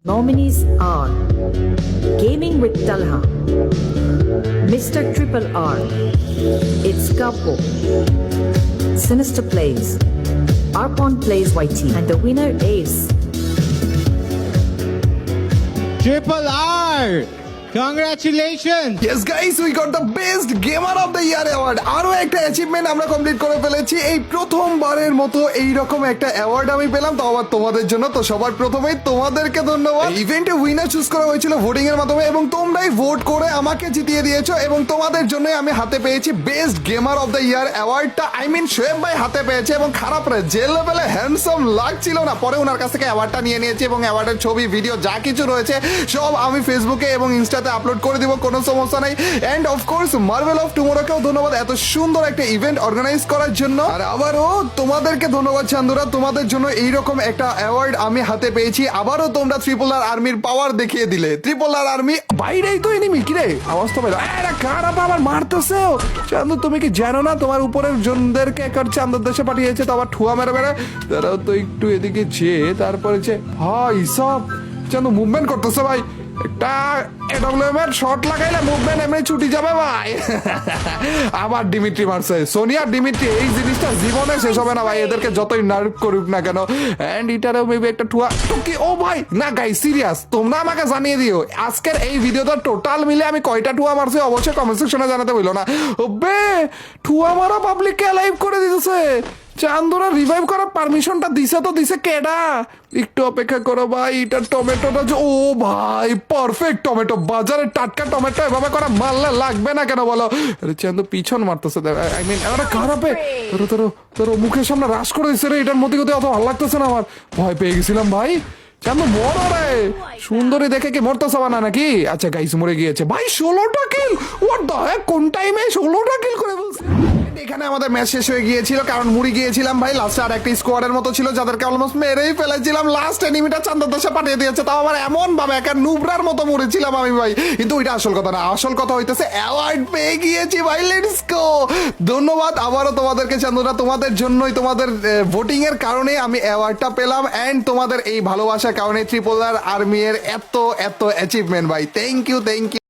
Nominees are Gaming with Talha, Mr. Triple R, It's Capo, Sinister Plays, Arpon Plays YT, and the winner is Triple R! Congratulations! Yes guys, we got the best gamer of the year award. আরো একটা achievement আমরা complete করে ফেলেছি। এই প্রথমবারের মতো এই রকম একটা অ্যাওয়ার্ড আমি পেলাম, তো আবার তোমাদের জন্য। তো সবার প্রথমেই তোমাদেরকে ধন্যবাদ। ইভেন্টে উইনার চুজ করা হয়েছিল ভোটিং এর মাধ্যমে এবং তোমরাই ভোট করে আমাকে জিতিয়ে দিয়েছো এবং তোমাদের জন্যই আমি হাতে পেয়েছি best gamer of the year অ্যাওয়ার্ডটা। আই মিন শোয়েব ভাই হাতে পেয়েছে এবং খারাপ রে যে লেভেলে হ্যান্ডসাম লাগছিল না, পরে ওনার কাছ থেকে অ্যাওয়ার্ডটা নিয়ে নিয়েছি এবং অ্যাওয়ার্ডের ছবি ভিডিও যা কিছু রয়েছে সব আমি ফেসবুকে এবং ইনস্টাতে আপলোড করে দিব, কোনো সমস্যা নাই। এন্ড অফকোর্স মার্ভেল অফ টুমোরোকেও ধন্যবাদ এত সুন্দর একটা ইভেন্ট অর্গানাইজ করার জন্য। আর আবারও তোমাদেরকে ধন্যবাদ চান্দুরা, তোমাদের জন্য এইরকম একটা অ্যাওয়ার্ড আমি হাতে পেয়েছি। আবারও তোমরা ট্রিপল আর আর্মির পাওয়ার দেখিয়ে দিলে। ট্রিপল আর আর্মি বাইরেই তো এনিমি, কিরে আওয়াজ তো পেলো, এরা খারাপ আবার মারতেছে। চান্দু তুমি কি জানো না তোমার উপরের জনদেরকে একবার চান্দুর দেশে পাঠিয়েছে, তো আবার ঠুয়া মেরে মেরে তারাও তো একটু এদিকে চেয়ে তারপরে ভাই সব চান্দু মুভমেন্ট করতেছে ভাই। একটা এডব্লিউএম এর শট লাগাইলে মুভমেন্ট এমনি ছুটি যাবে ভাই। আবার ডিমিট্রি মারছে, সোনিয়া ডিমিট্রি, এই জিনিসটা জীবনে শেষ হবে না ভাই, এদেরকে যতই নার্ভ করুক না কেন। এন্ড এটারও মেবি একটা ঠুয়া তো কি, ও ভাই না গাই সিরিয়াস, তোমরা আমাকে জানিয়ে দিও আজকের এই ভিডিওটা টোটাল মিলে আমি কয়টা ঠুয়া মারছি অবশ্যই কমেন্ট সেকশনে জানাতে বললো না। বে ঠুয়া মারা পাবলিককে লাইভ করে দিতেছে। চান্দুরা রিভাইভ করার পারমিশনটা দিছে তো দিছে কেডা? একটু অপেক্ষা করো ভাই, এটা টমেটোটা ও ভাই পারফেক্ট টমেটো, বাজারে টাটকা টমেটো এভাবে করা মারলে লাগবে না কেন বলো? আরে চান্দু পিছন মারতেছে, আই মিন আরে খারাপে তোর তোর তোর মুখের সামনে রাশ করে দিচ্ছে রে, এটার মধ্যে অত ভালো লাগতেছে না আমার, ভয় পেয়ে গেছিলাম ভাই। চান্দু মর রে, সুন্দরী দেখে কি মরতেছে না নাকি? আচ্ছা গাইস মরে গিয়েছে ভাই, 16টা কিল, হোয়াট দ্য হেক, কোন টাইমে 16টা কিল করে বলছে। এখানে আমাদের ম্যাচ শেষ হয়ে গিয়েছিল কারণ মুড়ি গিয়েছিলাম ভাই, লাস্টে আর একটা স্কোয়াডের মতো ছিল যাদেরকে অলমোস্ট মেরেই ফেলেছিলাম। লাস্ট এনিমিটা চান্দর দেশে পাঠিয়ে দিয়েছে, তাও আবার এমন ভাবে একটা নুবরার মতো মরেছিলাম আমি ভাই। কিন্তু ওইটা আসল কথা না, আসল কথা হইতেছে অ্যাওয়ার্ড পেয়ে গিয়েছি ভাই, লেটস গো। ধন্যবাদ আবারও তোমাদেরকে চান্দুরা, তোমাদের জন্যই, তোমাদের ভোটিং এর কারণে আমি অ্যাওয়ার্ডটা পেলাম এন্ড তোমাদের এই ভালোবাসার কারণে ট্রিপল আর আর্মি এর এত অ্যাচিভমেন্ট ভাই, থ্যাংক ইউ।